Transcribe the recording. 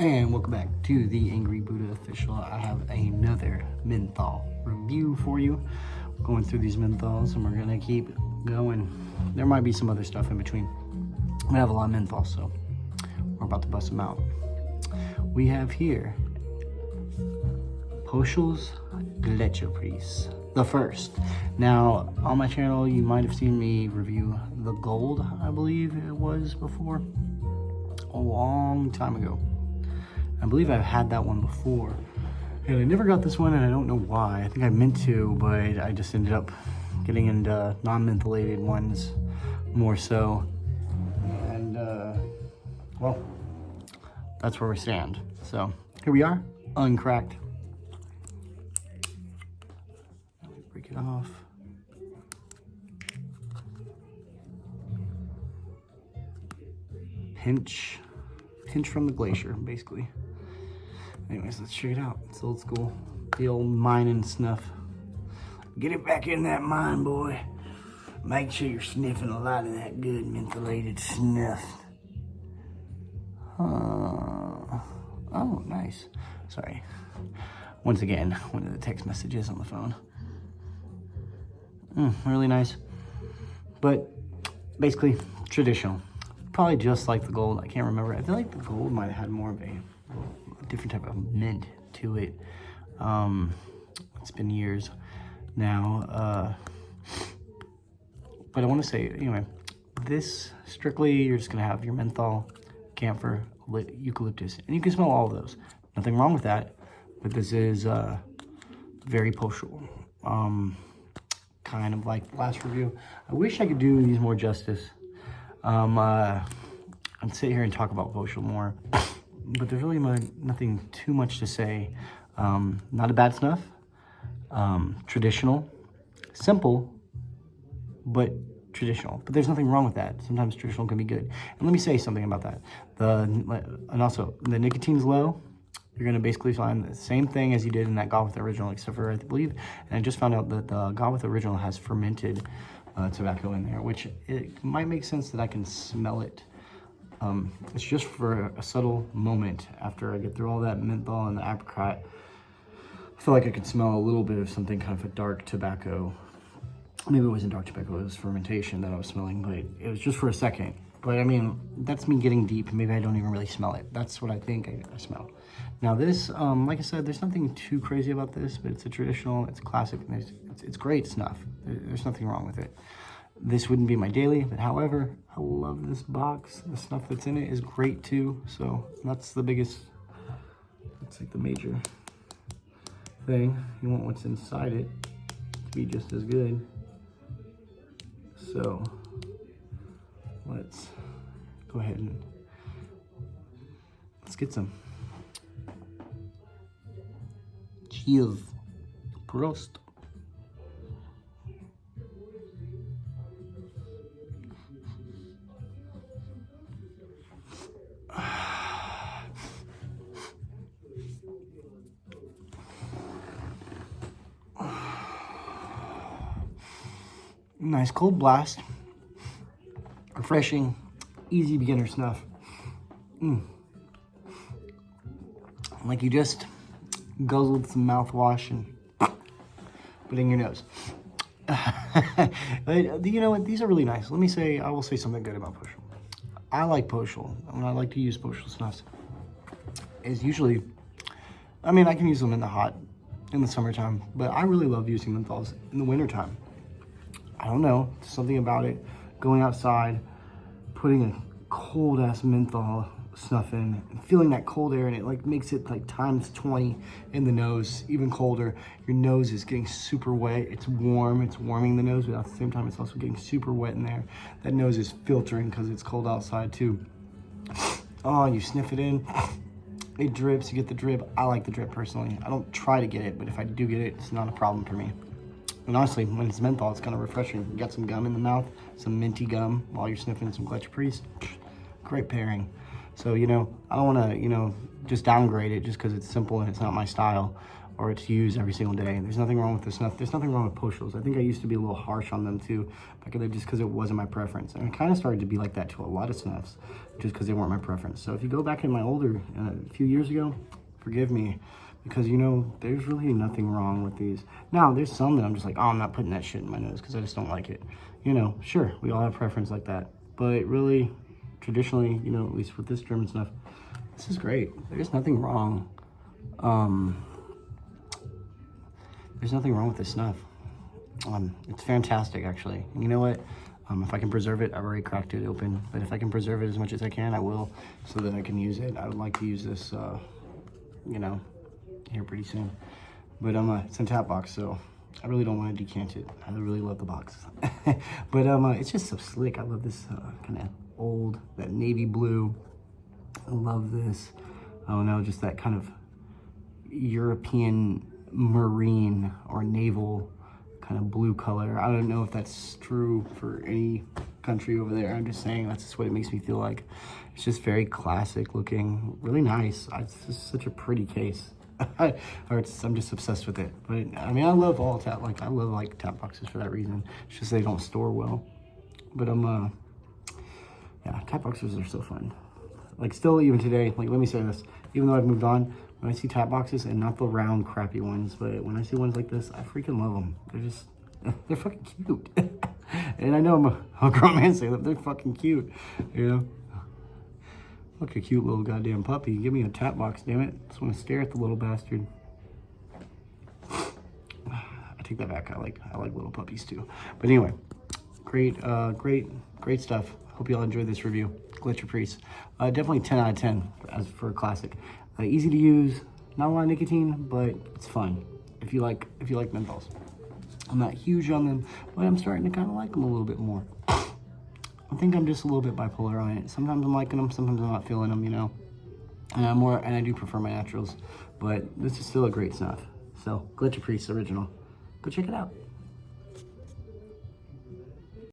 And welcome back to the Angry Buddha Official. I have another menthol review for you. Going through these menthols and we're gonna keep going. There might be some other stuff in between. I have a lot of menthols, so we're about to bust them out. We have here Pöschl's Gletscher Prise, the first. Now, on my channel, you might have seen me review the gold, I believe it was before, a long time ago. I believe I've had that one before, and I never got this one, and I don't know why. I think I meant to, but I just ended up getting into non-mentholated ones more so, and well, that's where we stand. So here we are, uncracked. Let me break it off. Pinch from the Gletscher, basically. Anyways, let's check it out. It's old school. The old mine and snuff. Get it back in that mine, boy. Make sure you're sniffing a lot of that good mentholated snuff. Oh, nice. Sorry. Once again, one of the text messages on the phone. Really nice. But basically, traditional. Probably just like the gold. I can't remember. I feel like the gold might have had more of a different type of mint to it. It's been years now. But I want to say, anyway, this strictly, you're just going to have your menthol, camphor, eucalyptus, and you can smell all of those. Nothing wrong with that, but this is very Pöschl. Kind of like the last review. I wish I could do these more justice. I'd sit here and talk about Pöschl more, but there's really nothing too much to say. Not a bad snuff, traditional, simple, but traditional. But there's nothing wrong with that. Sometimes traditional can be good. And let me say something about that. And also, the nicotine's low. You're gonna basically find the same thing as you did in that God with Original, except for, I believe, and I just found out that the God with Original has fermented tobacco in there, which it might make sense that I can smell it. It's just for a subtle moment after I get through all that menthol and the apricot. I feel like I could smell a little bit of something kind of a dark tobacco. Maybe it wasn't dark tobacco, it was fermentation that I was smelling, but it was just for a second. But I mean, that's me getting deep. Maybe I don't even really smell it. That's what I think I smell. Now this, like I said, there's nothing too crazy about this, but it's a traditional, it's a classic, it's great snuff. There's nothing wrong with it. This wouldn't be my daily, but however, I love this box. The snuff that's in it is great too. So that's the biggest, that's like the major thing. You want what's inside it to be just as good. So let's go ahead and let's get some. Cheers. Prost. Nice cold blast. Refreshing, easy beginner snuff. Like you just guzzled some mouthwash and put it in your nose. You know what? These are really nice. Let me say, I will say something good about Pöschl. I like Pöschl. When I like to use Pöschl snuffs, is usually, I mean, I can use them in the summertime, but I really love using menthols in the wintertime. I don't know, something about it. Going outside, putting a cold ass menthol snuff in, and feeling that cold air, and it like makes it like times 20 in the nose, even colder. Your nose is getting super wet. It's warm. It's warming the nose, but at the same time, it's also getting super wet in there. That nose is filtering because it's cold outside too. Oh, you sniff it in. It drips. You get the drip. I like the drip personally. I don't try to get it, but if I do get it, it's not a problem for me. And honestly, when it's menthol, it's kind of refreshing. You got some gum in the mouth, some minty gum while you're sniffing some Gletscher Prise. Great pairing. So, you know, I don't want to, you know, just downgrade it just because it's simple and it's not my style. or it's used every single day. There's nothing wrong with the Snuff. There's nothing wrong with Pöschls. I think I used to be a little harsh on them too, back in the day, just because it wasn't my preference. And I kind of started to be like that to a lot of Snuffs, just because they weren't my preference. So if you go back in my older, a few years ago, forgive me, because you know, there's really nothing wrong with these. Now, there's some that I'm just like, oh, I'm not putting that shit in my nose because I just don't like it. You know, sure, we all have preference like that. But really, traditionally, you know, at least with this German Snuff, this is great. There's nothing wrong. There's nothing wrong with this Snuff. It's fantastic, actually. And you know what? If I can preserve it, I've already cracked it open. But if I can preserve it as much as I can, I will, so that I can use it. I would like to use this, you know, here pretty soon. But it's in tap box, so I really don't want to decant it. I really love the box. But it's just so slick. I love this kind of old, that navy blue. I love this. I don't know, just that kind of European marine or naval kind of blue color. I don't know if that's true for any country over there. I'm just saying that's just what it makes me feel like. It's just very classic looking, really nice. It's just such a pretty case. I'm just obsessed with it. But I mean, I love all tap, like I love like tap boxes for that reason. It's just they don't store well. But yeah, tap boxes are so fun. Like still even today, like let me say this, even though I've moved on, when I see tap boxes, and not the round crappy ones, but when I see ones like this, I freaking love them. They're just, they're fucking cute. And I know I'm a grown man saying that, they're fucking cute, you know? Look, a cute little goddamn puppy. Give me a tap box, damn it. Just want to stare at the little bastard. I take that back. I like little puppies too. But anyway, great stuff. Hope you all enjoyed this review. Gletscher Prise. Definitely 10 out of 10 as for a classic. Easy to use, not a lot of nicotine, but it's fun if you like menthols. I'm not huge on them, but I'm starting to kind of like them a little bit more. I think I'm just a little bit bipolar on it. Sometimes I'm liking them, sometimes I'm not feeling them, you know. And I do prefer my naturals, but this is still a great Snuff. So Gletscher Prise original. Go check it out.